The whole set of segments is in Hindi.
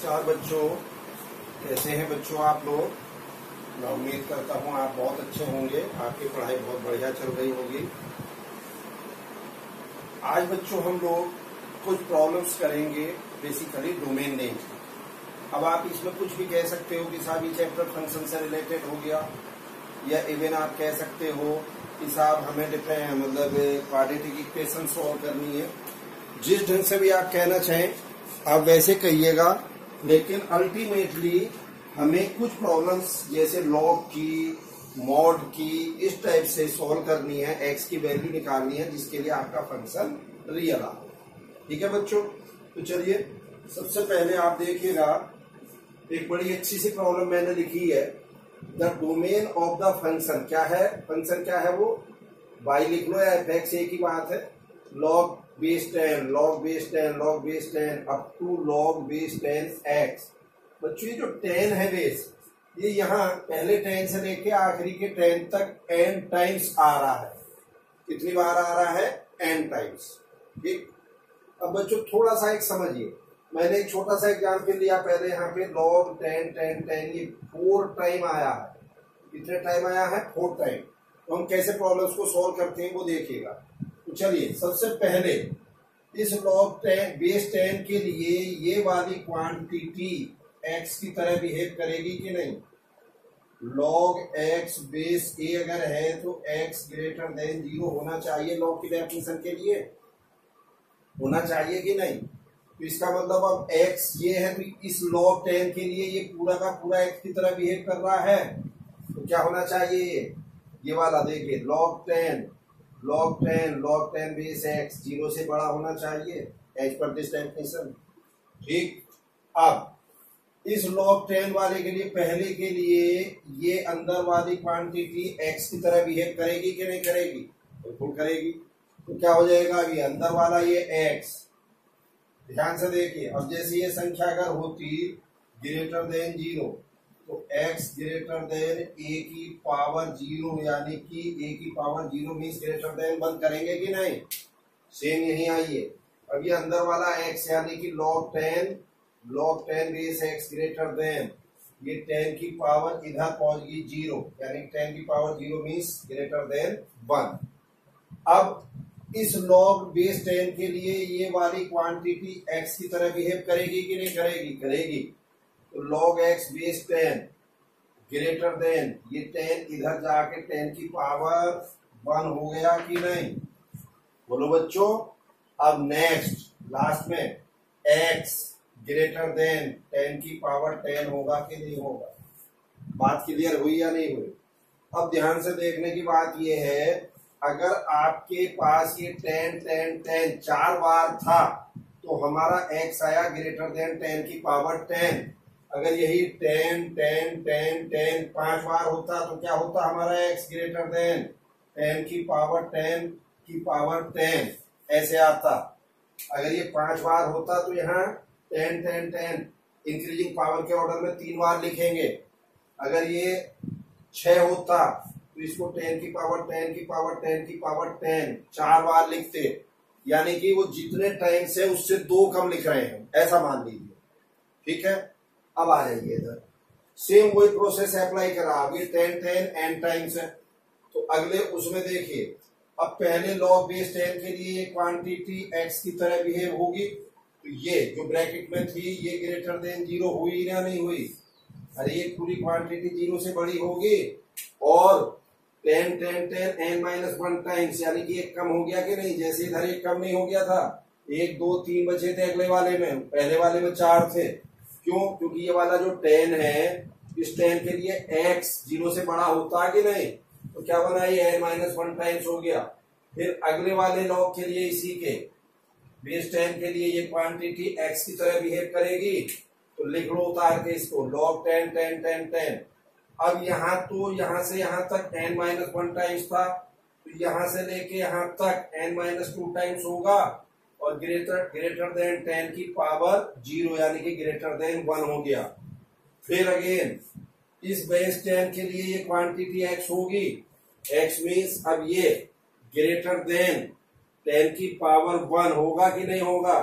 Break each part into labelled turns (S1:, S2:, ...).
S1: नमस्कार बच्चों, कैसे हैं बच्चों आप लोग। मैं उम्मीद करता हूं आप बहुत अच्छे होंगे, आपकी पढ़ाई बहुत बढ़िया चल रही होगी। आज बच्चों हम लोग कुछ प्रॉब्लम्स करेंगे बेसिकली डोमेन नेम। अब आप इसमें कुछ भी कह सकते हो कि साहब ये चैप्टर फंक्शन से रिलेटेड हो गया, या इवन आप कह सकते हो कि साहब हमें मतलब क्वाड्रेटिक इक्वेशन सॉल्व करनी है। जिस ढंग से भी आप कहना चाहें आप वैसे कहिएगा, लेकिन अल्टीमेटली हमें कुछ प्रॉब्लम्स जैसे लॉग की, मॉड की, इस टाइप से सॉल्व करनी है, एक्स की वैल्यू निकालनी है जिसके लिए आपका फंक्शन रियल आ। ठीक है बच्चों, तो चलिए सबसे पहले आप देखिएगा, एक बड़ी अच्छी सी प्रॉब्लम मैंने लिखी है। The domain of the function क्या है, फंक्शन क्या है वो y लिख लो या एफ एक्स, एक ही बात है। Log base 10, log base 10, log base 10 up to log base 10 x. बच्चों ये जो 10 है बेस, ये यहाँ पहले 10 से लेके आखिरी के 10 तक n टाइम्स आ रहा है। कितनी बार आ रहा है? n times. ठीक, अब बच्चों थोड़ा सा एक समझिए, मैंने एक छोटा सा एग्जाम्पल लिया पहले। यहाँ पे लॉग 10 10 10 ये 4 टाइम आया है। कितने टाइम आया है? 4 टाइम। तो हम कैसे प्रॉब्लम्स को सॉल्व करते हैं वो देखिएगा। तो चलिए सबसे पहले इस लॉग 10 बेस 10 के लिए ये वाली क्वांटिटी x की तरह बिहेव करेगी कि नहीं। लॉग x बेस a अगर है तो x ग्रेटर देन 0 होना चाहिए। लॉग की डेफिनेशन के लिए होना चाहिए कि नहीं। तो इसका मतलब अब x ये है, तो इस लॉग 10 के लिए ये पूरा का पूरा x की तरह बिहेव कर रहा है, तो क्या होना चाहिए? ये वाला देखिए, लॉग 10 बेस x 0 से बड़ा होना चाहिए एज पर दिस डेफिनेशन। ठीक, अब इस log 10 वाले के लिए, पहले के लिए ये अंदर वाली क्वांटिटी x की तरह बिहेव करेगी कि नहीं करेगी? बिल्कुल करेगी। तो क्या हो जाएगा? अभी अंदर वाला ये x, ध्यान से देखिए, अब जैसे ये संख्या अगर होती ग्रेटर देन 0 तो x ग्रेटर देन a की पावर 0, यानी कि a की पावर 0 मीन्स ग्रेटर देन 1 करेंगे कि नहीं। सेम यही आइए, अब ये अंदर वाला x यानी कि log 10 base x greater then ये 10 की पावर इधर पहुंचगी 0, यानी 10 की पावर 0 मीन्स ग्रेटर देन 1। अब इस log बेस 10 के लिए ये वाली क्वांटिटी x की तरह बिहेव करेगी कि नहीं करेगी? करेगी। तो log x base 10 greater than ये 10 इधर जाके 10 की पावर 1 हो गया कि नहीं? बोलो बच्चों। अब नेक्स्ट लास्ट में x ग्रेटर देन 10 की पावर 10 होगा कि नहीं होगा? बात क्लियर हुई या नहीं हुई? अब ध्यान से देखने की बात ये है, अगर आपके पास ये 10 10 10 4 बार था तो हमारा x आया ग्रेटर देन 10 की पावर 10। अगर यही 10 10 10 10 5 बार होता तो क्या होता? हमारा x ग्रेटर देन 10 की पावर 10 ऐसे आता। अगर ये 5 बार होता तो यहाँ 10 10 10 इंक्रीजिंग पावर के ऑर्डर में 3 बार लिखेंगे। अगर ये 6 होता तो इसको 10 की पावर 10 की पावर 10 की पावर 10 4 बार लिखते, यानी कि वो जितने टाइम से उससे 2 कम लिख रहे हैं, ऐसा मान लीजिए। ठीक है, अब आ जाइए इधर, सेम वही प्रोसेस अप्लाई करा। अब ये 10 10 n टाइम्स है, तो अगले उसमें देखिए, अब पहले लॉग बेस 10 के लिए ये क्वांटिटी x की तरह बिहेव होगी, तो ये जो ब्रैकेट में थी ये ग्रेटर देन 0 हुई या नहीं हुई? अरे ये पूरी क्वांटिटी 0 से बड़ी होगी, और 10 10 10 n-1 टाइम्स, यानी कि एक कम हो गया कि नहीं। जैसे इधर एक कम नहीं हो गया था, 1 2 3 बचे थे अगले वाले में, पहले वाले में 4 थे। क्यों? क्योंकि ये वाला जो 10 है, इस 10 के लिए x 0 से बड़ा होता कि नहीं, तो क्या बना? ये n-1 टाइम्स हो गया। फिर अगले वाले लॉग के लिए, इसी के बेस 10 के लिए ये क्वांटिटी x की तरह बिहेव करेगी, तो लिख लो उतार के इसको, log 10 10 10 10। अब यहाँ तो यहाँ से यहाँ तक n-1 टाइम्स था, तो यहाँ से लेके यहाँ तक n-2 टाइम्स होगा, और ग्रेटर देन 10 की पावर 0 यानी कि ग्रेटर देन 1 हो गया। फिर अगेन इस बेस 10 के लिए ये क्वांटिटी x होगी, x मीन्स अब ये ग्रेटर देन 10 की पावर 1 होगा कि नहीं होगा,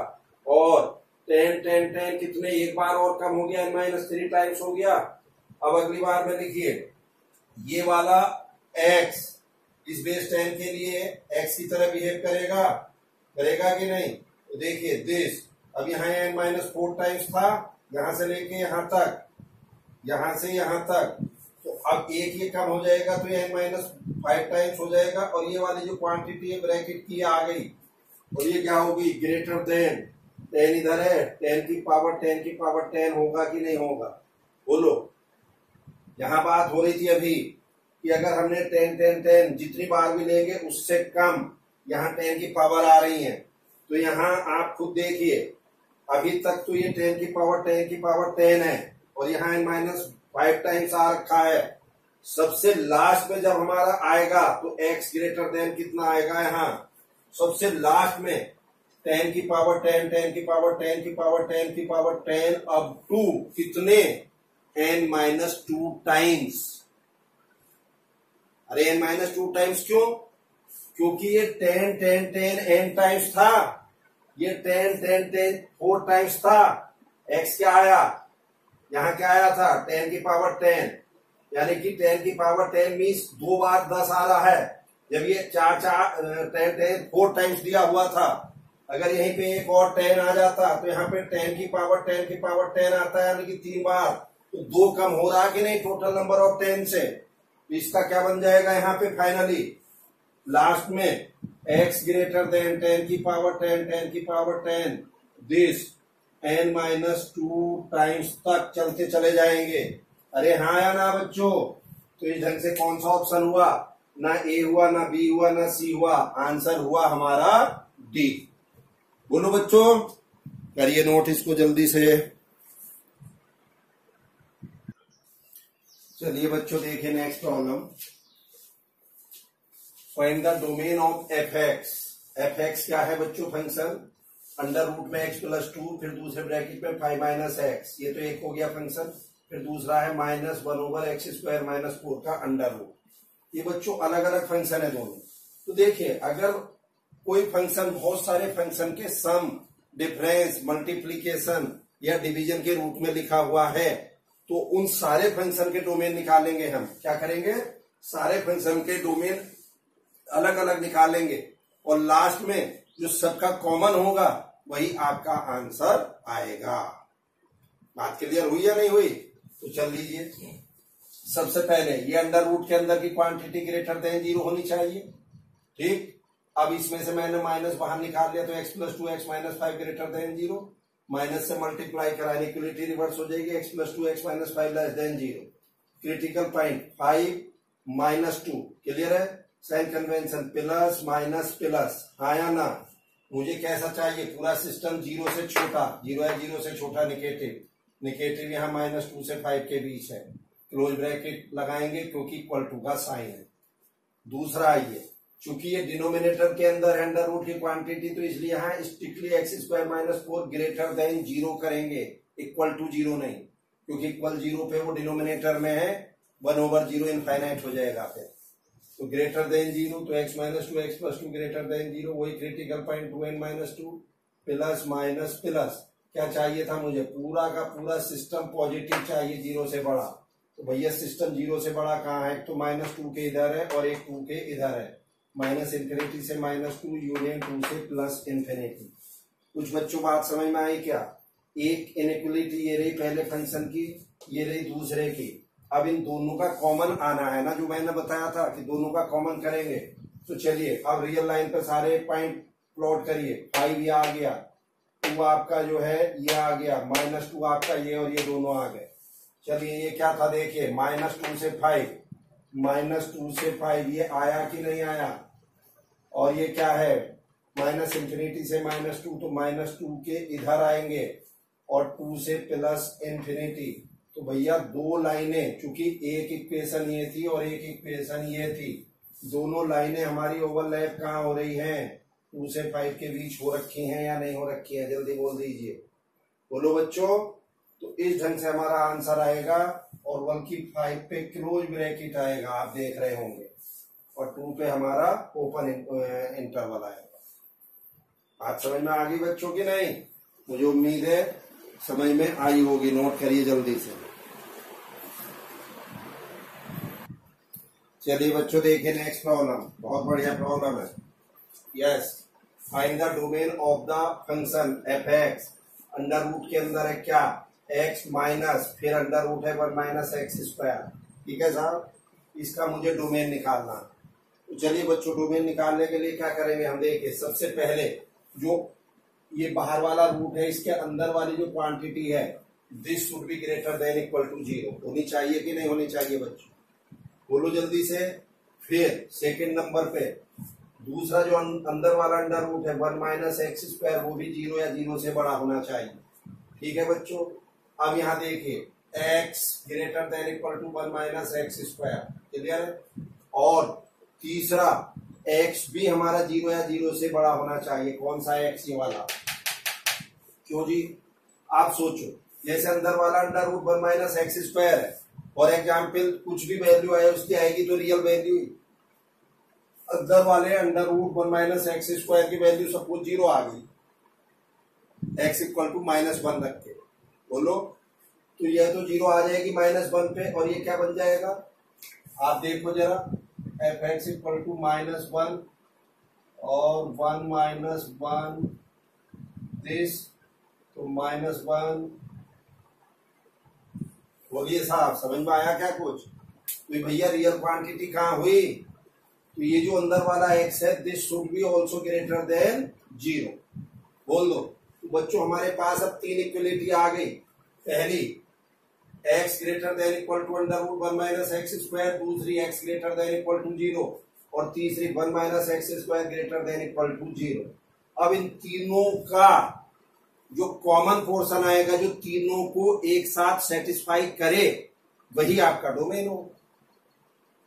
S1: और 10 10 10 कितने, एक बार और कम हो गया, n-3 टाइम्स हो गया। अब अगली बार में देखिए ये वाला x इस बेस 10 के लिए x की तरह बिहेव करेगा, करेगा कि नहीं? तो देखिए दिस, अब यहाँ n-4 टाइम्स था, यहां से लेके यहां तक, यहां से यहां तक, तो अब एक ये कम हो जाएगा तो ये n-5 टाइम्स हो जाएगा, और ये वाली जो क्वांटिटी है ब्रैकेट की आ गई, और ये क्या होगी, ग्रेटर देन 10 इधर है, 10 की पावर 10 होगा कि नहीं होगा? बोलो। यहां बात हो रही थी अभी कि अगर हमने 10 10 10 जितनी बार भी लेंगे उससे कम यहाँ 10 की पावर आ रही है, तो यहाँ आप खुद देखिए अभी तक तो ये 10 की पावर 10 है, और यहाँ n-5 टाइम्स आ रखा है। सबसे लास्ट में जब हमारा आएगा तो x ग्रेटर देन कितना आएगा, यहाँ सबसे लास्ट में 10 की पावर 10 10 की पावर 10 की पावर 10 की पावर 10 अब टू कितने, n-2 टाइम्स। अरे n-2 टाइम्स क्यों? क्योंकि ये 10 10 10 n टाइम्स था, ये 10 10 10 4 टाइम्स था। x क्या आया, यहाँ क्या आया था, 10 की पावर 10, यानी कि 10 की पावर 10 मीन्स 2 बार 10 आ रहा है। जब ये 4 टाइम्स दिया हुआ था, अगर यहीं पे एक और 10 आ जाता तो यहाँ पे 10 की पावर 10 आता है, यानी कि 3 बार, तो 2 कम हो रहा कि नहीं टोटल नंबर ऑफ 10 से। तो इसका क्या बन जाएगा यहाँ पे फाइनली लास्ट में, x ग्रेटर देन 10 की पावर 10 दिस n-2 टाइम्स तक चलते चले जाएंगे। अरे हाँ या ना बच्चों? तो इस ढंग से कौन सा ऑप्शन हुआ, ना ए हुआ, ना बी हुआ, ना सी हुआ, आंसर हुआ हमारा डी। बोलो बच्चों, करिए नोट इसको जल्दी से। चलिए बच्चों देखिए next problem, find the domain of fx। fx क्या है बच्चों, फंक्शन अंडर रूट में x प्लस 2, फिर दूसरे ब्रैकेट में 5 माइनस एक्स, ये तो एक हो गया फंक्शन, फिर दूसरा है -1/x² - 4 का अंडर रूट। ये बच्चों अलग अलग फंक्शन है दोनों। तो देखिए अगर कोई फंक्शन बहुत सारे फंक्शन के सम, डिफरेंस, मल्टीप्लीकेशन या डिवीजन के रूप में लिखा हुआ है, तो उन सारे फंक्शन के डोमेन निकालेंगे हम। क्या करेंगे, सारे फंक्शन के डोमेन अलग अलग निकालेंगे, और लास्ट में जो सबका कॉमन होगा वही आपका आंसर आएगा। बात क्लियर हुई या नहीं हुई? तो चल लीजिए, सबसे पहले ये अंडर रूट के अंदर की क्वांटिटी ग्रेटर देन 0 होनी चाहिए, ठीक। अब इसमें से मैंने माइनस बाहर निकाल लिया, तो x plus 2x minus 5 greater than 0, minus से मल्टीप्लाई करा, इक्वलिटी रिवर्स हो जाएगी, x plus 2x minus 5 less than 0। Critical point 5 minus 2, clear है? Sign convention plus minus plus, हाँ या ना? मुझे कैसा चाहिए, पूरा सिस्टम 0 से छोटा, 0 है 0 से छोटा, निगेटिव यहाँ -2 से 5 के बीच है, क्लोज ब्रैकेट लगाएंगे क्योंकि इक्वल टू का साइन है। दूसरा ये, चूंकि ये डिनोमिनेटर के अंदर है अंडर रूट की क्वांटिटी, तो इसलिए यहाँ स्ट्रिक्टली x² - 4 ग्रेटर देन 0 करेंगे, इक्वल टू 0 नहीं, क्योंकि इक्वल 0 पे वो डिनोमिनेटर में है, 1/0 इनफाइनाइट हो जाएगा फिर। तो ग्रेटर देन 0, तो x - 2 x + 2 ग्रेटर देन 0, वही critical point 2n - 2 plus minus plus. क्या चाहिए था मुझे, पूरा का पूरा सिस्टम पॉजिटिव चाहिए, 0 से बड़ा। तो भैया सिस्टम 0 से बड़ा कहाँ है, तो -2 के इधर है और एक 2 के इधर है, -∞ से -2 यूनियन 2 से +∞। कुछ बच्चों बात समझ में आई क्या? एक इनइक्वलिटी ये रही पहले फंक्शन की, ये रही दूसरे की। अब इन दोनों का कॉमन आना है ना, जो मैंने बताया था कि दोनों का कॉमन करेंगे। तो चलिए अब रियल लाइन पर सारे पॉइंट प्लॉट करिए। 5 ये आ गया, 2 आपका जो है ये आ गया, -2 आपका ये, और ये दोनों आ गए। चलिए ये क्या था देखिए, -2 से 5, -2 से 5 ये आया कि नहीं आया, और ये क्या है -∞ से -2, तो -2 के इधर आएंगे और 2 से +∞। तो भैया 2 लाइनें, चूंकि एक इक्वेशन ये थी और एक इक्वेशन ये थी, दोनों लाइनें हमारी ओवरलैप कहाँ हो रही हैं, 2 से 5 के बीच हो रखी हैं या नहीं हो रखी हैं, जल्दी बोल दीजिए, बोलो बच्चों। तो इस ढंग से हमारा आंसर आएगा, और बल्कि 5 पे क्लोज ब्रैकेट आएगा, आप देख रहे होंगे, और 2 पे हमारा ओपन इंटरवल आएगा। बात समझ में आ गई बच्चों की नहीं? मुझे उम्मीद है समझ में आई होगी, नोट करिए जल्दी से। चलिए बच्चों देखिए नेक्स्ट प्रॉब्लम, बहुत बढ़िया प्रॉब्लम है। Yes, find the domain of the function f x. Under root के अंदर है क्या, एक्स माइनस फिर अंडर रूट है 1 माइनस एक्स स्क्वायर। ठीक है साहब, इसका मुझे डोमेन निकालना। तो चलिए बच्चों डोमेन निकालने के लिए क्या करेंगे हम, देखिए सबसे पहले जो ये बाहर वाला रूट है इसके अंदर वाली जो क्वांटिटी है this should be greater than equal to 0 होनी चाहिए कि नहीं होनी चाहिए बच्चों, बोलो जल्दी से। फिर सेकंड नंबर पे दूसरा जो अंदर वाला अंडर रूट है 1 माइनस एक्स स्क्वायर वो भी 0 या 0 से बड़ा होना चाहिए। ठीक है बच्चों, अब यहाँ देखिए x greater than equal to 1 minus x square, clear है। और तीसरा x भी हमारा 0 या 0 से बड़ा होना चाहिए। कौन सा x, ये वाला। क्यों जी, आप सोचो जैसे अंदर वाला under root 1 minus x square है और एग्जाम्पल कुछ भी वैल्यू आए उसकी आएगी तो रियल वैल्यू, अंदर वाले under root 1 minus x square की वैल्यू सपोज 0 आ गई, x इक्वल टू -1 रख के, बोलो तो यह तो 0 आ जाएगी -1 पे, और ये क्या बन जाएगा आप देखो जरा, एफ एक्स इक्वल टू -1 और 1 माइनस 1 दिस, तो -1। बोलिए साहब समझ में आया क्या कुछ? तो भैया रियल क्वांटिटी कहाँ हुई, तो ये जो अंदर वाला x है this should B also greater than 0, बोल दो। तो बच्चों हमारे पास अब 3 इक्वलिटी आ गई। पहली x greater than equal to under root 1 minus x square, दूसरी x greater than equal to 0 और तीसरी 1 minus x square greater than equal to 0। अब इन तीनों का जो कॉमन पोर्शन आएगा जो तीनों को एक साथ सेटिस्फाई करे वही आपका डोमेन हो।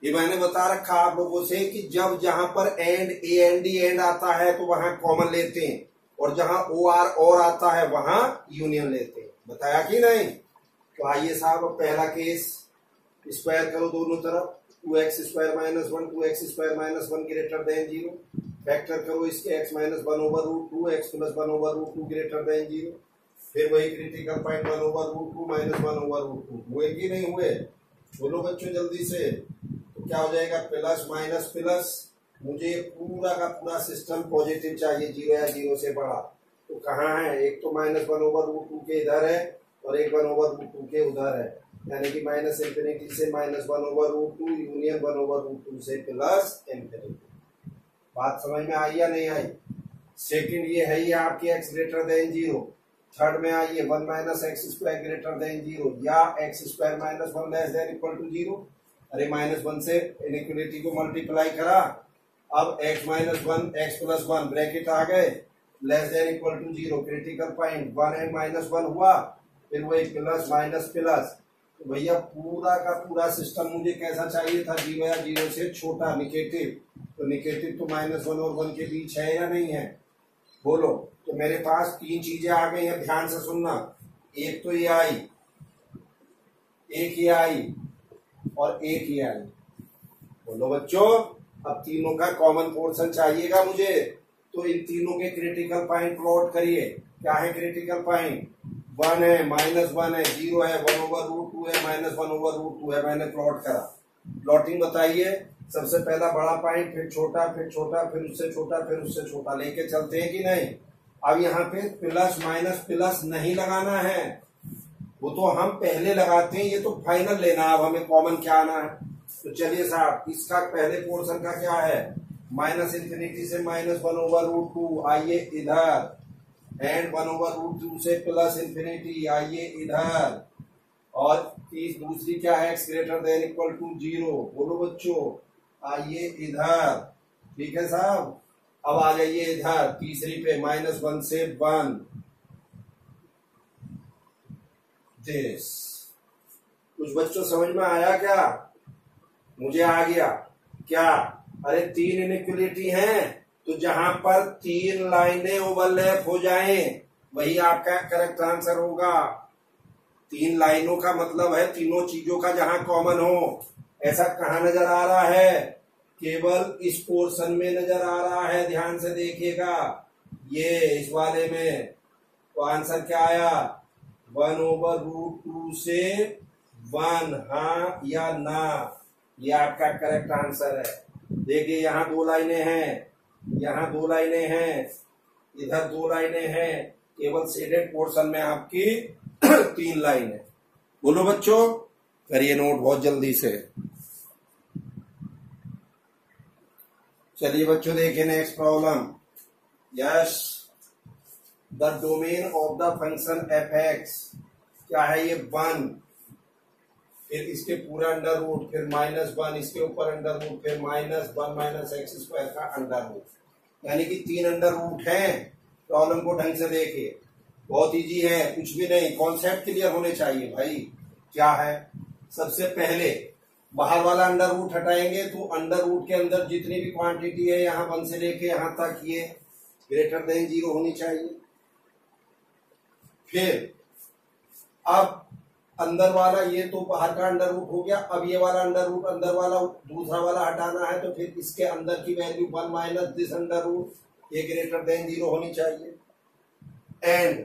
S1: ये मैंने बता रखा आप लोगों से कि जब जहां पर and A and D and आता है तो वहां कॉमन लेते हैं, और जहां ओ आर और आता है वहां यूनियन लेते हैं, बताया कि नहीं। तो आइए साहब पहला केस, स्क्वायर करो दोनों तरफ, 2x square minus 1 2x square minus 1 greater than 0, factor करो इसके x minus 1 over root 2 x plus 1 over root 2 greater than 0, फिर वही critical point 1 over root 2 minus 1 over root 2, हुए कि नहीं हुए, बोलो बच्चों जल्दी से। तो क्या हो जाएगा प्लस माइनस प्लस, मुझे पूरा का पूरा सिस्टम पॉजिटिव चाहिए, 0 या 0 से बड़ा। तो कहाँ है, एक तो -1 ओवर रूट 2 के इधर है और एक 1 ओवर रूट 2 के उधर है, यानी कि माइनस इंफिनिटी से -1 over root 2 union 1 over root 2 से प्लस इंफिनिटी। बात समझ में आई या नहीं आई। सेकंड ये है ये आपकी x ग्रेटर देन 0। थर्ड में आइए 1 minus x square greater than 0 या x square minus 1 less than equal to 0। अरे -1 से इनइक्वलिटी को मल्टीप्लाई करा, अब x minus 1 x plus 1 bracket आ गए less than equal to 0, critical point 1 and -1 हुआ, फिर वही प्लस माइनस प्लस। तो भैया पूरा का पूरा सिस्टम मुझे कैसा चाहिए था, 0 या 0 से छोटा, निगेटिव। तो निगेटिव तो -1 और 1 के बीच है या नहीं है, बोलो। तो मेरे पास 3 चीजें आ गई हैं, ध्यान से सुनना। एक तो ये आई, एक ये आई और एक ये आई, बोलो बच्चों। अब तीनों का कॉमन पोर्शन चाहिएगा मुझे, तो इन तीनों के क्रिटिकल पॉइंट प्लॉट करिए। क्या है क्रिटिकल पॉइंट, 1 है -1 है 0 है 1 ओवर रूट 2 है -1 ओवर रूट 2 है। मैंने प्लॉट करा, प्लॉटिंग बताइए। सबसे पहला बड़ा पॉइंट, फिर छोटा, फिर छोटा, फिर उससे छोटा, फिर उससे छोटा, लेके चलते हैं कि नहीं। अब यहाँ पे प्लस माइनस प्लस नहीं लगाना है, वो तो हम पहले लगाते हैं, ये तो फाइनल लेना। अब हमें कॉमन क्या आना है, तो चलिए साहब इसका पहले पोर्शन का क्या है, माइनस इंफिनिटी से -1 ओवर रूट 2 आइए इधर, एंड 1 ओवर रूट 2 से प्लस इंफिनिटी आइए इधर, और दूसरी क्या है x greater than equal to 0, बोलो बच्चों आइए इधर। ठीक है साहब, अब आ जाइए इधर तीसरी पे, -1 से 1 दिस। कुछ बच्चों समझ में आया क्या, मुझे आ गया क्या। अरे 3 इनइक्वलिटी हैं, तो जहां पर 3 लाइनें ओवरलैप हो जाएं वही आपका करेक्ट आंसर होगा। 3 लाइनों का मतलब है तीनों चीजों का जहां कॉमन हो। ऐसा कहां नजर आ रहा है, केवल इस पोर्शन में नजर आ रहा है, ध्यान से देखिएगा, ये इस वाले में। तो आंसर क्या आया 1/√2 से 1, हाँ या ना, ये आपका करेक्ट आंसर है। देखिए यहाँ 2 लाइनें हैं, यहाँ 2 लाइनें हैं, इधर 2 लाइनें हैं, केवल शेडेड पोर्शन में आपकी 3 लाइनें। बोलो बच्चों, करिए नोट बहुत जल्दी से। चलिए बच्चों देखिए next problem. Yes, the domain of the function f x क्या है, ये 1, फिर इसके पूरा अंडर रूट, फिर -1, इसके ऊपर अंडर रूट, फिर -1 - x² का अंडर रूट, यानी कि 3 अंडर रूट हैं। प्रॉब्लम को ढंग से देखिए, बहुत इजी है, कुछ भी नहीं, कॉन्सेप्ट क्लियर होने चाहिए भाई। क्या है, सबसे पहले बाहर वाला अंडर रूट हटाएंगे तो अंडर रूट के अंदर जितनी भी क्वांटिटी है यहाँ 1 से लेके यहाँ तक ये ग्रेटर देन 0 होनी चाहिए। फिर अब अंदर वाला, ये तो बाहर का अंडर रूट हो गया, अब ये वाला अंडर रूट, अंदर वाला दूसरा वाला हटाना है, तो फिर इसके अंदर की value 1 minus this under root, ये ग्रेटर देन 0 होनी चाहिए। एंड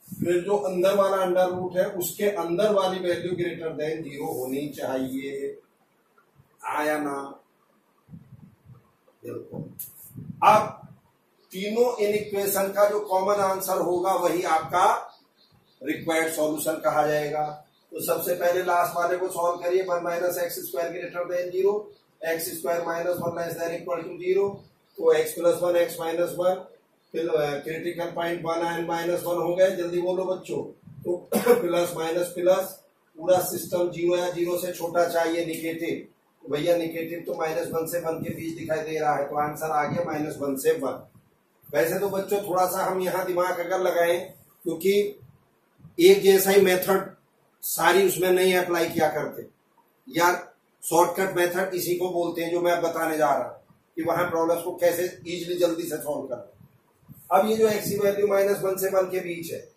S1: फिर जो अंदर वाला अंडर रूट है उसके अंदर वाली वैल्यू ग्रेटर देन 0 होनी चाहिए, आया ना? बिल्कुल। अब तीनों इन इक्वेशन का जो कॉमन आंसर होगा वही आपका रिक्वायर्ड सॉल्यूशन कहा जाएगा। तो सबसे पहले लास्ट वाले को सॉल्व करिए, 1 minus x² greater than 0, x² - 1 less than equal to 0, तो x + 1 x - 1, फिर क्रिटिकल पॉइंट 1 and -1 हो गए। जल्दी बोलो बच्चों, तो प्लस माइनस प्लस, पूरा सिस्टम 0 या 0 से छोटा चाहिए, निगेटिव, तो भैया निगेटिव तो -1 से 1 के बीच दिखाई दे रहा है, तो आंसर आ गया -1 से 1। वैसे तो बच्चों थोड़ा सा हम यहाँ दिमाग अगर लगाएं, क्योंकि एक जैसा ही मेथड सारी उसमें नहीं अप्लाई किया करते यार, शॉर्टकट मेथड इसी को बोलते हैं जो मैं बताने जा रहा हूं कि वहां प्रॉब्लम्स को कैसे इजीली जल्दी से सॉल्व करना। अब ये जो x की वैल्यू -1 से 1 के बीच है,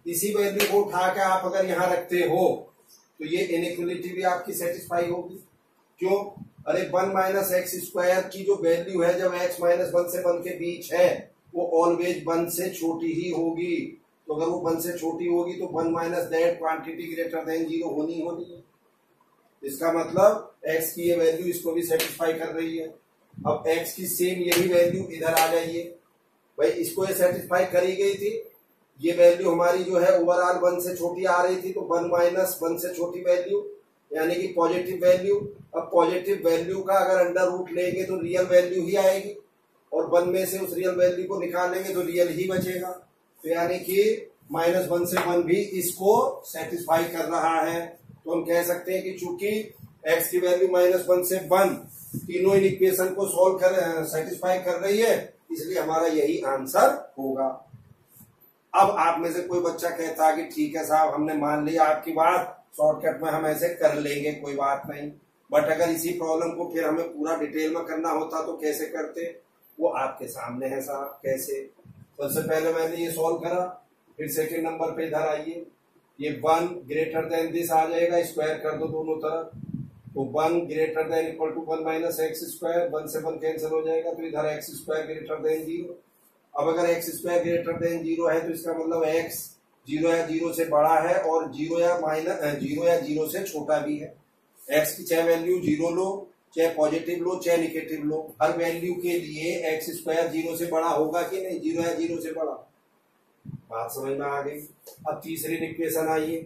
S1: इसी वैल्यू को उठा के आप अगर यहाँ रखते हो तो ये इनइक्वालिटी भी आपकी सेटिस्फाई होगी। क्यों? अरे 1 माइनस x² की जो वैल्यू है जब x -1 से 1 के बीच है वो ऑलवेज 1 से छोटी ही होगी। तो अगर वो 1 से छोटी होगी तो 1 minus that quantity greater than 0 होनी है। इसका मतलब x की ये वैल्यू इसको भी सेटिस्फाई कर रही है। अब x की सेम यही वैल्यू इधर आ जाइए भाई, इसको ये सेटिस्फाई करी गई थी, ये वैल्यू हमारी जो है ओवरऑल 1 से छोटी आ रही थी, तो 1 माइनस 1 से छोटी वैल्यू यानी कि पॉजिटिव वैल्यू। अब पॉजिटिव वैल्यू का अगर अंडर रूट लेंगे तो रियल वैल्यू ही आएगी, और 1 में से उस रियल वैल्यू को निकालेंगे तो रियल ही बचेगा, तो यानी कि -1 से 1 भी इसको सेटिस्फाई कर रहा है। तो हम कह सकते हैं कि चूंकि x की वैल्यू -1 से 1 तीनों इन इक्वेशन को सॉल्व कर सेटिस्फाई कर रही है, इसलिए हमारा यही आंसर होगा। अब आप में से कोई बच्चा कहता है कि ठीक है साहब, हमने मान लिया आपकी बात, शॉर्टकट में हम ऐसे कर लेंगे, कोई बात नहीं, बट अगर इसी प्रॉब्लम को फिर हमें पूरा डिटेल में करना होता तो कैसे करते, वो आपके सामने है साहब। कैसे? सबसे पहले मैंने ये सॉल्व करा, फिर सेकंड नंबर पे इधर आइए, ये 1 ग्रेटर देन दिस आ जाएगा, स्क्वायर कर दो दोनों तरफ, तो 1 greater than equal to 1 minus x², 1 से 1 कैंसिल हो जाएगा, तो इधर x² ग्रेटर देन 0। अब अगर x² ग्रेटर देन 0 है तो इसका मतलब x 0 या 0 से बड़ा है और 0 या 0 से छोटा भी है। x की चाहे वैल्यू 0 लो, चाहे पॉजिटिव लो, चाहे निगेटिव लो, हर वैल्यू के लिए x² 0 से बड़ा होगा कि नहीं, 0 या 0 से बड़ा। बात समझ में आ गई। अब तीसरी इक्वेशन आइए,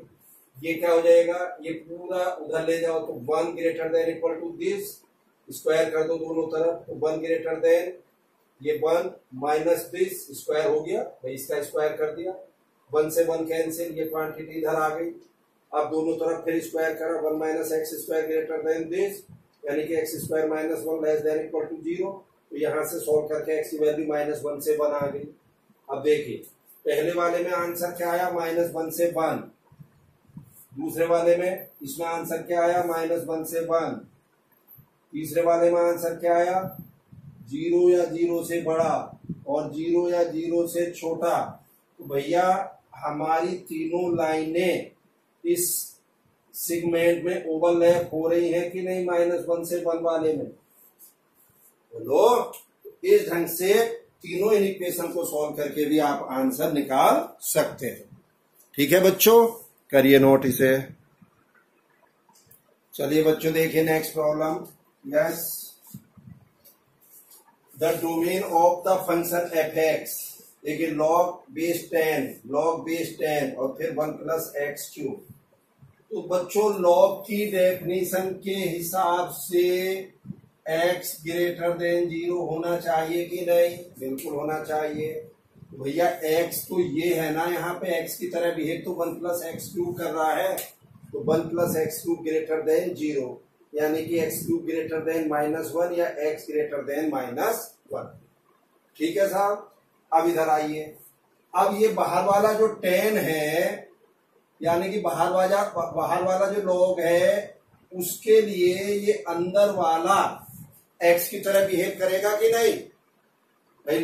S1: ये क्या हो जाएगा, ये पूरा उधर ले जाओ, तो 1 greater than equal to this, square कर दो दोनों तरफ, तो 1 ग्रेटर देन ये 1 माइनस दिस, स्क्वायर हो गया भाई, इसका स्क्वायर कर दिया, 1 से 1 कैंसिल, ये क्वांटिटी इधर आ गई। अब दोनों तरफ फिर स्क्वायर करा, 1 minus x² greater then this, यानी कि x² -1 less than equal to 0। तो यहां से सॉल्व करके x की वैल्यू -1 से 1 आ गई। अब देखिए पहले वाले में आंसर क्या आया, -1 से 1, दूसरे वाले में इसमें आंसर क्या आया, -1 से 1, तीसरे वाले में आंसर क्या आया, 0 या 0 से बड़ा और 0 या 0 से छोटा। तो भैया हमारी तीनों लाइनें इस सेगमेंट में ओवरलैप हो रही है कि नहीं, -1 से 1 वाले में? बोलो। इस ढंग से तीनों इन इक्वेशन को सॉल्व करके भी आप आंसर निकाल सकते हैं। ठीक है बच्चों, करिए नोट इसे। चलिए बच्चों देखिए next problem. Yes, the domain of the function f x, देखिए लॉग बेस 10 और फिर 1 प्लस एक्स क्यूब। तो बच्चों लॉग की डेफिनेशन के हिसाब से x ग्रेटर देन 0 होना चाहिए कि नहीं? बिल्कुल होना चाहिए। तो भैया x तो ये है ना, यहाँ पे x की तरह बिहेव तो 1 प्लस एक्स क्यूब कर रहा है, तो 1 plus x cube greater than 0, यानी कि एक्स क्यूब ग्रेटर देन -1 या x ग्रेटर देन -1। ठीक है साहब। अब इधर आइए, अब ये बाहर वाला जो 10 है, यानी कि बाहर वाला जो लॉग है, उसके लिए ये अंदर वाला x की तरह बिहेव करेगा कि नहीं? भाई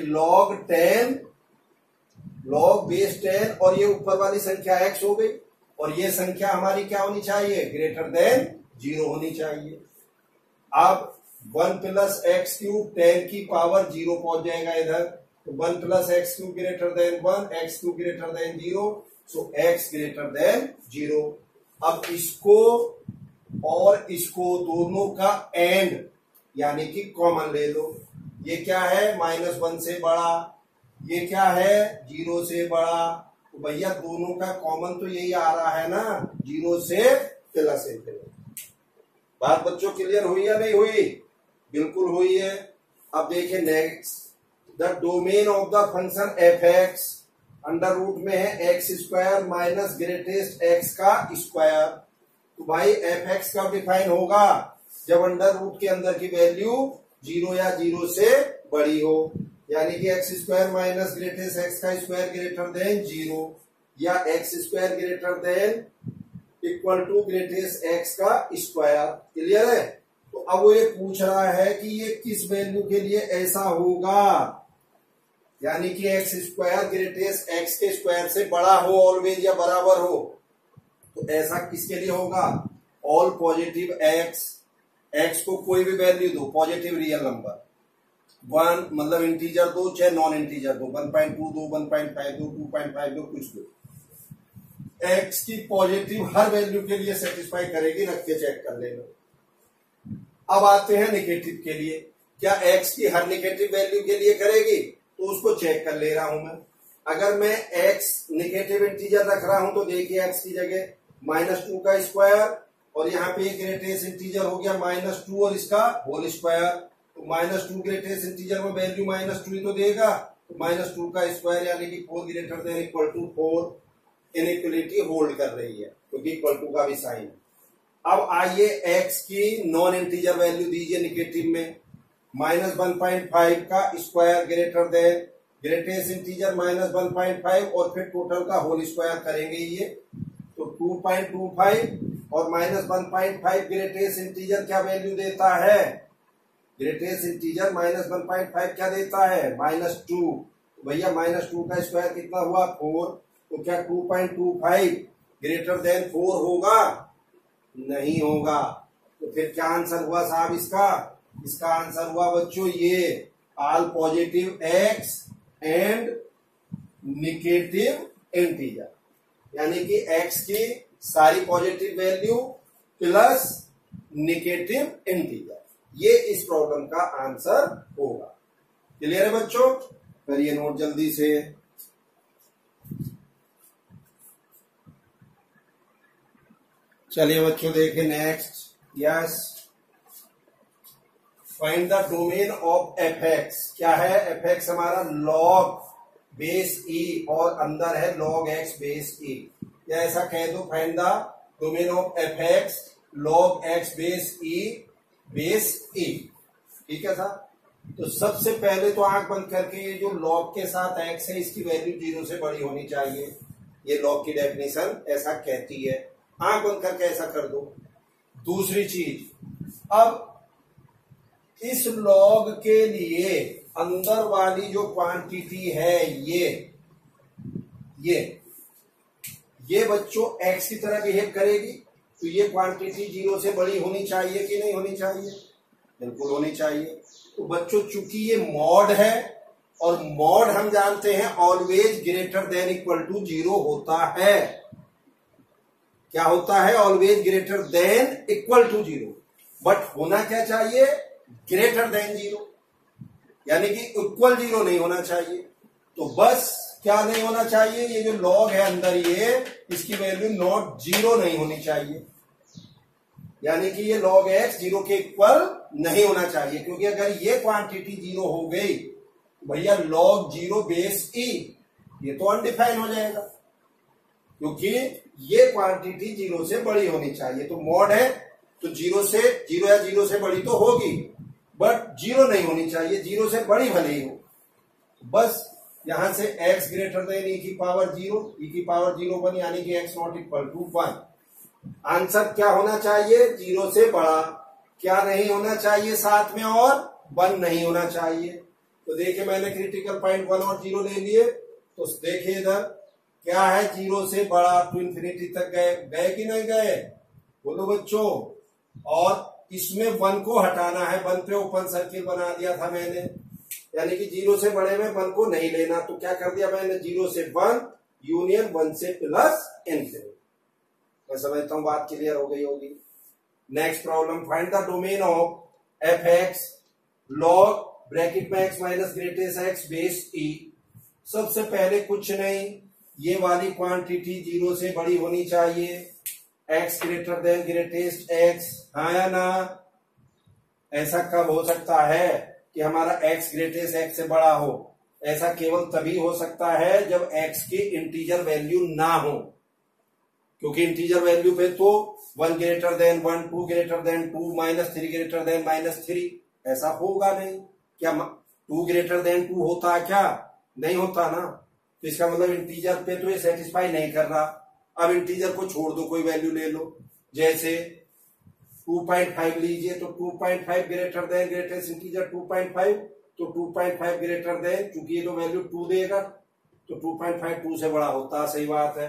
S1: लॉग बेस 10 और ये ऊपर वाली संख्या x हो गई, और ये संख्या हमारी क्या होनी चाहिए? ग्रेटर देन 0 होनी चाहिए। अब 1 प्लस एक्स क्यूब 10 की पावर 0 पहुंच जाएगा इधर, तो 1 plus x cube greater than 1, x cube greater than 0, सो x ग्रेटर देन 0। अब इसको और इसको दोनों का एंड यानी कि कॉमन ले लो। ये क्या है? -1 से बड़ा, ये क्या है? 0 से बड़ा। तो भैया दोनों का कॉमन तो यही आ रहा है ना, 0 से प्लस ∞। बात बच्चों क्लियर हुई या नहीं हुई? बिल्कुल हुई है। अब देखिए next, the domain of the function f x under root में है x square minus greatest x का स्क्वायर। तो भाई एफ एक्स कब डिफाइन होगा? जब अंडर रूट के अंदर की वैल्यू 0 या 0 से बड़ी हो, यानी कि x square minus greatest x का स्क्वायर ग्रेटर देन 0, या x square greater than equal to greatest x का स्क्वायर। क्लियर है? तो अब वो ये पूछ रहा है कि ये किस वैल्यू के लिए ऐसा होगा, यानी कि एक्स स्क्वायर ग्रेटेस्ट एक्स के स्क्वायर से बड़ा हो ऑलवेज या बराबर हो। तो ऐसा किसके लिए होगा? ऑल पॉजिटिव एक्स को कोई भी वैल्यू दो, पॉजिटिव रियल नंबर, 1 मतलब इंटीजर दो चाहे नॉन इंटीजर दो, 1.2 दो, 1.5 दो, 2.5 दो, कुछ दो, एक्स की पॉजिटिव हर वैल्यू के लिए सेटिस्फाई करेगी, रख के चेक कर लेना। अब आते हैं नेगेटिव के लिए, क्या एक्स की हर नेगेटिव वैल्यू के लिए करेगी? तो उसको चेक कर ले रहा हूं मैं। अगर मैं x नेगेटिव इंटीजर रख रहा हूं तो देखिए x की जगह -2 का स्क्वायर, और यहाँ पे ग्रेटेस्ट इंटीजर हो गया -2 और इसका होल स्क्वायर। तो -2 ग्रेटेस्ट इंटीजर में वैल्यू -2 ही तो देगा, तो -2 का स्क्वायर यानी कि 4 greater than equal to 4। Inequality hold कर रही है क्योंकि इक्वल टू का भी साइन। अब आइए x की नॉन इंटीजर वैल्यू दीजिए नेगेटिव में, -1.5 का square greater then greatest integer -1.5 और फिर टोटल का होल स्क्वायर करेंगे ये, तो 2.25 और -1.5 ग्रेटेस्ट इंटीजर क्या वैल्यू देता है? ग्रेटेस्ट इंटीजर -1.5 क्या देता है? -2। भैया -2 का स्क्वायर कितना हुआ? 4। तो क्या 2.25 ग्रेटर देन 4 होगा? नहीं होगा। तो फिर क्या आंसर हुआ साहब इसका? इसका आंसर हुआ बच्चों ये all positive x and negative integer, यानी कि एक्स की सारी positive value plus negative integer, ये इस प्रॉब्लम का आंसर होगा। क्लियर है बच्चों? करिए नोट जल्दी से। चलिए बच्चों देखिए next. Yes, find the domain of f x. क्या है? एफ एक्स हमारा लॉग बेस ई और अंदर है लॉग एक्स बेस ई, या ऐसा कह दो find the domain of f x log x base e base e. ठीक है साहब? तो सबसे पहले तो आंख बंद करके ये जो लॉग के साथ एक्स है इसकी वैल्यू 0 से बड़ी होनी चाहिए, ये लॉग की डेफिनेशन ऐसा कहती है। आंख बंद करके ऐसा कर दो। दूसरी चीज, अब इस लॉग के लिए अंदर वाली जो क्वांटिटी है ये बच्चों x की तरह बिहेव करेगी, तो ये क्वांटिटी 0 से बड़ी होनी चाहिए कि नहीं होनी चाहिए? बिल्कुल होनी चाहिए। तो बच्चों चूंकि ये मॉड है और मॉड हम जानते हैं always greater than equal to 0 होता है। क्या होता है? Always greater than equal to 0, but होना क्या चाहिए? ग्रेटर देन 0, यानी कि इक्वल 0 नहीं होना चाहिए। तो बस क्या नहीं होना चाहिए? ये जो लॉग है अंदर, ये इसकी वैल्यू नॉट 0 नहीं होनी चाहिए, यानी कि ये log x 0 के इक्वल नहीं होना चाहिए, क्योंकि अगर ये क्वांटिटी 0 हो गई भैया log 0 बेस e, ये तो अनडिफाइन हो जाएगा, क्योंकि ये क्वांटिटी 0 से बड़ी होनी चाहिए। तो मॉड है तो 0 या 0 से बड़ी तो होगी, बट 0 नहीं होनी चाहिए, 0 से बड़ी भले ही हो। बस यहां से x ग्रेटर देन e की पावर 0, e की पावर 0 1, यानी कि x not equal to 1। Answer क्या होना चाहिए? 0 से बड़ा। क्या नहीं होना चाहिए साथ में? और 1 नहीं होना चाहिए। तो देखिए मैंने क्रिटिकल पॉइंट 1 और 0 ले लिए, तो देखिए इधर क्या है, 0 से बड़ा टू इंफिनिटी तक गए कि नहीं गए? बोलो बच्चों। और इसमें 1 को हटाना है, 1 पे ओपन सर्किल बना दिया था मैंने, यानी कि 0 से बड़े में 1 को नहीं लेना। तो क्या कर दिया मैंने? 0 से 1 यूनियन 1 से प्लस इनफिनिटी। मैं समझता हूं बात क्लियर हो गई होगी। Next problem, find the domain of f x log bracket में x minus greatest x base e. सबसे पहले कुछ नहीं, ये वाली क्वांटिटी 0 से बड़ी होनी चाहिए, x greater than greatest x, हाँ या ना? ऐसा कब हो सकता है कि हमारा एक्स ग्रेटेस्ट एक्स से बड़ा हो? ऐसा केवल तभी हो सकता है जब एक्स की इंटीजर वैल्यू ना हो, क्योंकि इंटीजर वैल्यू पे तो 1 greater then 1, 2 greater then 2, -3 greater than -3, ऐसा होगा नहीं। क्या 2 ग्रेटर देन 2 होता है? क्या नहीं होता ना। तो इसका मतलब इंटीजर पे तो ये सेटिस्फाई नहीं कर रहा। अब इंटीजर को छोड़ दो, कोई वैल्यू ले लो, जैसे 2.5 लीजिए, तो 2.5 ग्रेटर देन ग्रेटेस्ट इंटीजर 2.5, तो 2.5 ग्रेटर देन, चूंकि ये तो वैल्यू 2 देगा तो 2.5 2 से बड़ा होता है, सही बात है।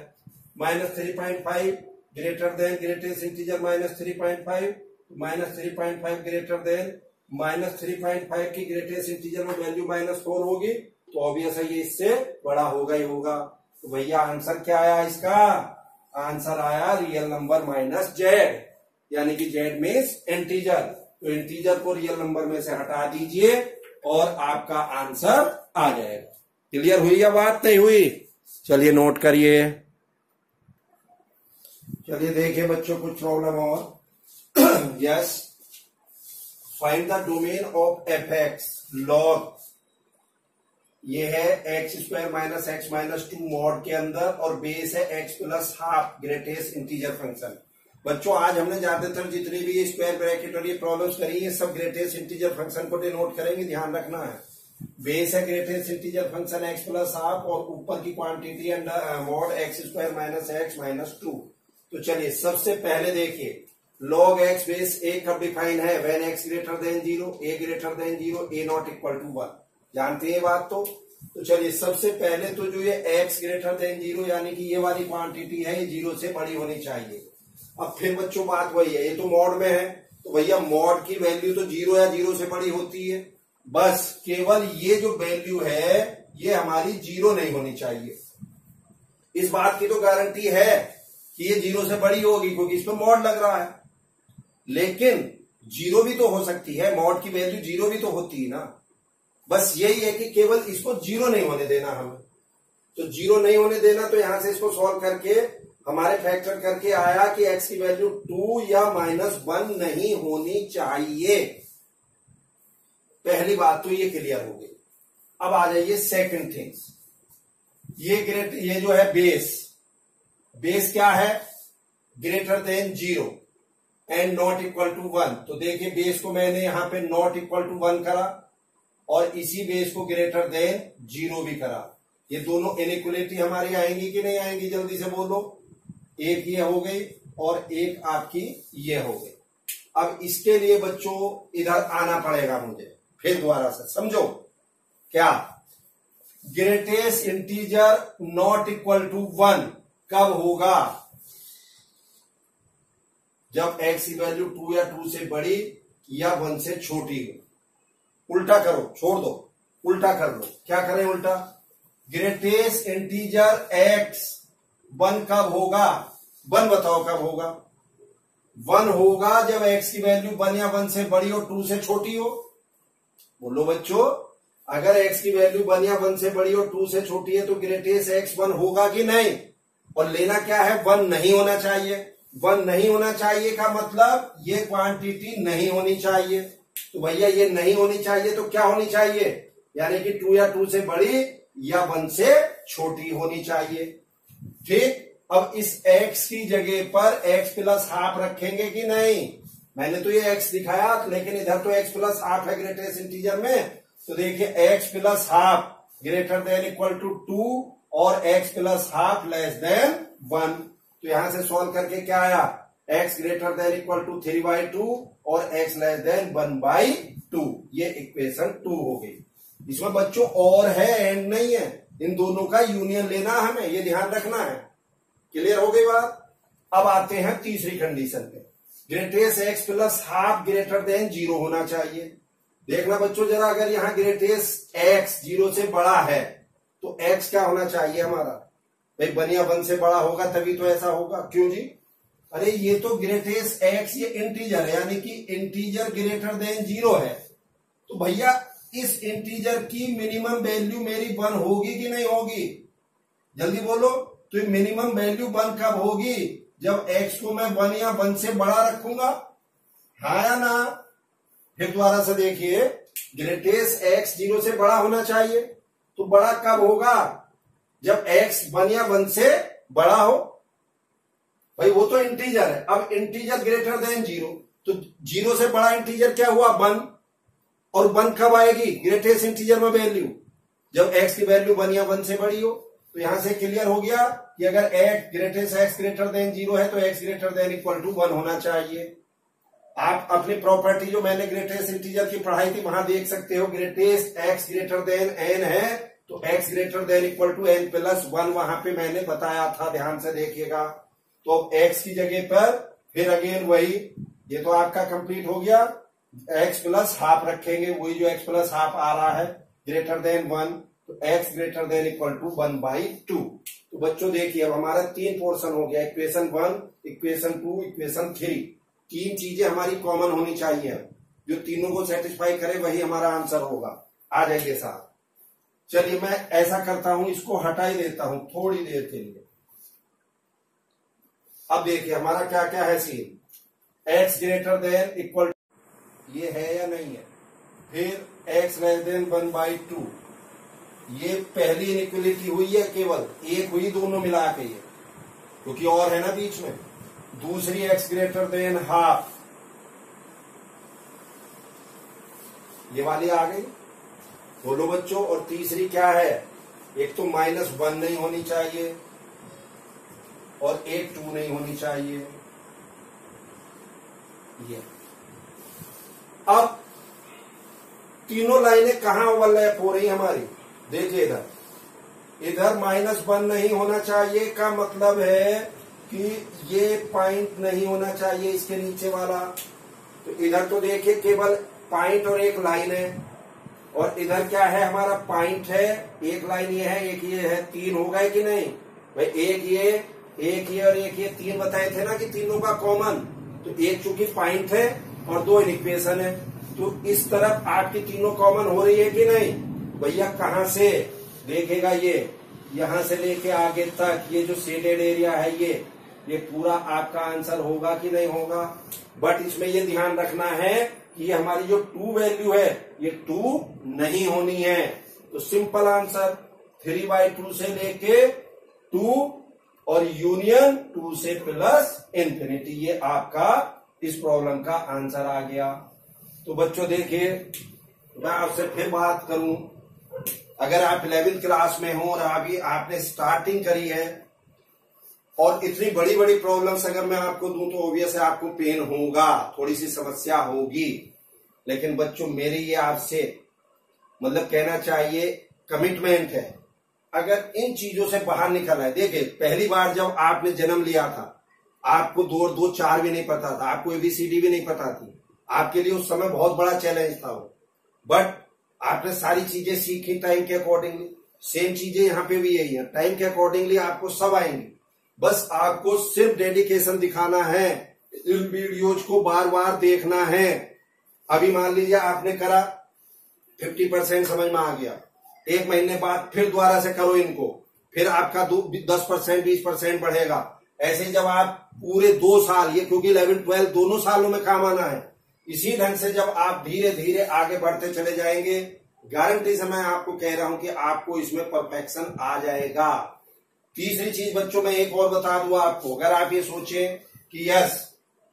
S1: -3.5 greater than greatest integer -3.5, -3.5 greater than -3.5 की ग्रेटेस्ट इंटीजर में वैल्यू -4 होगी, तो ऑब्वियस है ये इससे बड़ा होगा ही होगा। तो भैया आंसर क्या आया इसका? आंसर आया रियल नंबर माइनस जेड, यानी कि जेड मीन्स इंटीजर। तो इंटीजर को रियल नंबर में से हटा दीजिए और आपका आंसर आ जाएगा। क्लियर हुई या बात नहीं हुई? चलिए नोट करिए। चलिए देखिए बच्चों कुछ प्रॉब्लम और। Yes, find the domain of f x log, ये है x square minus x minus 2 mod के अंदर, और बेस है x plus half greatest integer function. बच्चों आज हमने ज्यादातर जितनी भी स्क्वायर ब्रैकेट और ये प्रॉब्लम्स करी है, सब ग्रेटेस्ट इंटीजर फंक्शन को डिनोट करेंगे, ध्यान रखना है। बेस है greatest integer function x plus half, और ऊपर की quantity under mod x square minus x minus 2। तो चलिए सबसे पहले देखिए, log x बेस a कब डिफाइन है? When x greater than 0, a greater than 0, a not equal to 1। जानते हैं बात तो चलिए सबसे पहले तो जो ये x ग्रेटर देन 0, यानी कि ये वाली क्वांटिटी है, ये 0 से बड़ी होनी चाहिए। अब फिर बच्चों बात वही है, ये तो मॉड में है, तो भैया मॉड की वैल्यू तो 0 या 0 से बड़ी होती है। बस केवल ये जो वैल्यू है ये हमारी 0 नहीं होनी चाहिए। इस बात की तो गारंटी है कि ये 0 से बड़ी होगी, क्योंकि इसमें मॉड लग रहा है। लेकिन 0 भी तो हो सकती है, मॉड की वैल्यू 0 भी तो होती है ना। बस यही है कि केवल इसको 0 नहीं होने देना हमें। तो 0 नहीं होने देना, तो यहां से इसको सॉल्व करके हमारे फैक्टर करके आया कि x की वैल्यू 2 या -1 नहीं होनी चाहिए। पहली बात तो ये क्लियर हो गई। अब आ जाइए सेकंड थिंग्स। ये जो है बेस क्या है? Greater than 0 and not equal to 1। तो देखिए बेस को मैंने यहां पे नॉट इक्वल टू 1 करा, और इसी बेस को ग्रेटर देन 0 भी करा। ये दोनों इनइक्वलिटी हमारी आएंगी कि नहीं आएंगी? जल्दी से बोलो। एक ये हो गई और एक आपकी ये हो गई। अब इसके लिए बच्चों इधर आना पड़ेगा मुझे फिर दोबारा से, समझो क्या? Greatest integer not equal to 1 कब होगा? जब x की वैल्यू 2 या 2 से बड़ी या 1 से छोटी हो। उल्टा करो, छोड़ दो, उल्टा कर लो। क्या करें उल्टा? ग्रेटेस्ट इंटीजर एक्स 1 कब होगा? 1 बताओ कब होगा? 1 होगा जब एक्स की वैल्यू 1 या 1 से बड़ी हो, 2 से छोटी हो। बोलो बच्चों, अगर एक्स की वैल्यू 1 या 1 से बड़ी हो, 2 से छोटी है, तो ग्रेटेस्ट एक्स 1 होगा कि नहीं? और लेना क्या है? 1 नहीं होना चाहिए। 1 नहीं होना चाहिए का मतलब ये क्वांटिटी नहीं होनी चाहिए। तो भैया ये नहीं होनी चाहिए तो क्या होनी चाहिए? यानी कि 2 या 2 से बड़ी या 1 से छोटी होनी चाहिए। ठीक, अब इस x की जगह पर x प्लस हाफ रखेंगे कि नहीं? मैंने तो ये x दिखाया, लेकिन इधर तो x प्लस हाफ है ग्रेटेस्ट इंटीजर में। तो देखिए x plus half greater than equal to 2 और x plus half less than 1। तो यहां से सॉल्व करके क्या आया? x greater than equal to 3/2 और x लेस देन 1/2। ये इक्वेशन 2 हो गई। इसमें बच्चों और है, एंड नहीं है। इन दोनों का यूनियन लेना हमें, ये ध्यान रखना है। क्लियर हो गई बात? अब आते हैं तीसरी कंडीशन पे। Greatest x plus half greater than 0 होना चाहिए। देखना बच्चों जरा, अगर यहाँ ग्रेटेस्ट एक्स 0 से बड़ा है तो एक्स क्या होना चाहिए हमारा? भाई 1 या 1 से बड़ा होगा तभी तो ऐसा होगा। क्यों जी? अरे ये तो ग्रेटेस्ट एक्स ये इंटीजर है, यानी कि इंटीजर ग्रेटर देन 0 है। तो भैया इस इंटीजर की मिनिमम वैल्यू मेरी 1 होगी कि नहीं होगी? जल्दी बोलो। तो मिनिमम वैल्यू 1 कब होगी? जब x को मैं 1 या 1 से बड़ा रखूंगा। हाँ या ना? फिर दोबारा से देखिए, ग्रेटेस्ट x 0 से बड़ा होना चाहिए। तो बड़ा कब होगा? जब x 1 या 1 से बड़ा हो। भाई वो तो इंटीजर है। अब इंटीजर ग्रेटर देन 0, तो 0 से बड़ा इंटीजर क्या हुआ? 1। और 1 कब आएगी ग्रेटेस्ट इंटीजर में वैल्यू? जब x की वैल्यू 1 या 1 से बड़ी हो। तो यहां से क्लियर हो गया कि अगर ग्रेटेस्ट x ग्रेटर देन 0 है तो x greater than equal to 1 होना चाहिए। आप अपनी प्रॉपर्टी जो मैंने ग्रेटेस्ट इंटीजर की पढ़ाई थी वहां देख सकते हो। Greatest x greater than n है तो x greater than equal to n plus 1 वहां पे मैंने बताया था, ध्यान से देखिएगा। तो x की जगह पर फिर अगेन वही, ये तो आपका कंप्लीट हो गया। x प्लस हाफ रखेंगे, वही जो x प्लस हाफ आ रहा है ग्रेटर देन 1, तो x greater than equal to 1/2। तो बच्चों देखिए अब हमारा 3 पोर्शन हो गया, इक्वेशन 1, इक्वेशन 2, इक्वेशन 3। 3 चीजें हमारी कॉमन होनी चाहिए, जो तीनों को सेटिस्फाई करे वही हमारा आंसर होगा। आ जाइए साहब। चलिए मैं ऐसा करता हूं, इसको हटा ही देता हूं थोड़ी देर के लिए। अब देखिए हमारा क्या क्या है scene. x greater than equal, ये है या नहीं है? फिर x लेस देन 1/2, ये पहली इनइक्वलिटी हुई है, केवल एक हुई दोनों मिला के, ये क्योंकि और है ना बीच में। दूसरी x ग्रेटर देन हाफ, ये वाली आ गई। बोलो बच्चों। और तीसरी क्या है? एक तो -1 नहीं होनी चाहिए और एक 2 नहीं होनी चाहिए। ये अब तीनों लाइनें कहां ओवरलैप हो रही हमारी? देखिए इधर -1 नहीं होना चाहिए का मतलब है कि ये पॉइंट नहीं होना चाहिए इसके नीचे वाला। तो इधर तो देखिए केवल पॉइंट और एक लाइन है, और इधर क्या है? हमारा पॉइंट है, एक लाइन ये है, एक ये है। 3 हो गए कि नहीं भाई? एक ये और एक ये, 3 बताए थे ना कि तीनों का कॉमन। तो एक चूंकि पॉइंट है और 2 इक्वेशन है, तो इस तरफ आपकी तीनों कॉमन हो रही है कि नहीं? भैया कहां से देखेगा? ये यहां से लेके आगे तक ये जो शेडेड एरिया है ये पूरा आपका आंसर होगा कि नहीं होगा? बट इसमें ये ध्यान रखना है कि ये हमारी जो 2 वैल्यू है ये 2 नहीं होनी है। तो सिंपल आंसर 3/2 से लेके 2 और यूनियन 2 से प्लस इंफिनिटी, ये आपका इस प्रॉब्लम का आंसर आ गया। तो बच्चों देखिए मैं आपसे फिर बात करूं, अगर आप 11th क्लास में हो और अभी आपने स्टार्टिंग करी है और इतनी बड़ी बड़ी प्रॉब्लम्स अगर मैं आपको दूं तो ऑब्वियस है आपको पेन होगा, थोड़ी सी समस्या होगी। लेकिन बच्चों मेरी ये आपसे मतलब कहना चाहिए कमिटमेंट है, अगर इन चीजों से बाहर निकल आए। देखिए पहली बार जब आपने जन्म लिया था आपको 2 और 2 4 भी नहीं पता था, आपको ABCD भी नहीं पता थी, आपके लिए उस समय बहुत बड़ा चैलेंज था वो। बट आपने सारी चीजें सीखी टाइम के अकॉर्डिंगली, सेम चीजें यहाँ पे भी यही है, टाइम के अकॉर्डिंगली आपको सब आएंगे। बस आपको सिर्फ डेडिकेशन दिखाना है, इन वीडियोज को बार बार देखना है। अभी मान लीजिए आपने करा 50% समझ में आ गया, 1 महीने बाद फिर दोबारा से करो इनको, फिर आपका 10% 20% बढ़ेगा। ऐसे जब आप पूरे 2 साल, ये क्योंकि 11-12 दोनों सालों में काम आना है, इसी ढंग से जब आप धीरे धीरे आगे बढ़ते चले जाएंगे, गारंटी से मैं आपको कह रहा हूं कि आपको इसमें परफेक्शन आ जाएगा। तीसरी चीज बच्चों में एक और बता दूं आपको, अगर आप ये सोचें कि यस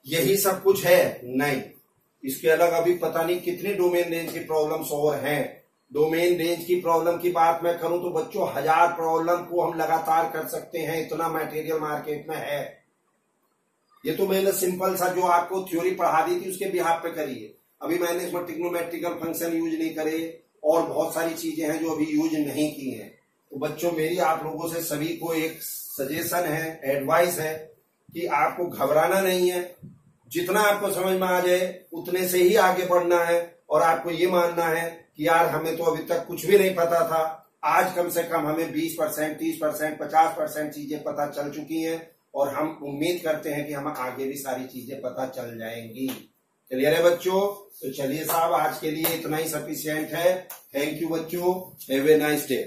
S1: यही सब कुछ है, नहीं, इसके अलग अभी पता नहीं कितनी डोमेन रेंज की प्रॉब्लम्स और हैं। डोमेन रेंज की प्रॉब्लम की बात मैं करूं तो बच्चों 1000 प्रॉब्लम को हम लगातार कर सकते हैं, इतना मटेरियल मार्केट में है। ये तो मैंने सिंपल सा जो आपको थ्योरी पढ़ा दी थी उसके बिहाफ पे करी है। अभी मैंने इसमें ट्रिग्नोमेट्रिकल फंक्शन यूज नहीं करे और बहुत सारी चीजें हैं जो अभी यूज नहीं की हैं। तो बच्चों मेरी आप लोगों से सभी को एक सजेशन है, एडवाइस है कि आपको घबराना नहीं है, जितना आपको समझ में आ जाए उतने से ही आगे बढ़ना है। और आपको ये मानना है कि यार हमें तो अभी तक कुछ भी नहीं पता था, आज कम से कम हमें 20%, 30%, 50% चीजें पता चल चुकी हैं और हम उम्मीद करते हैं कि हम आगे भी सारी चीजें पता चल जाएंगी। क्लियर है बच्चों? तो चलिए साहब, आज के लिए इतना ही सफिशिएंट है। थैंक यू बच्चों, हैव ए नाइस डे।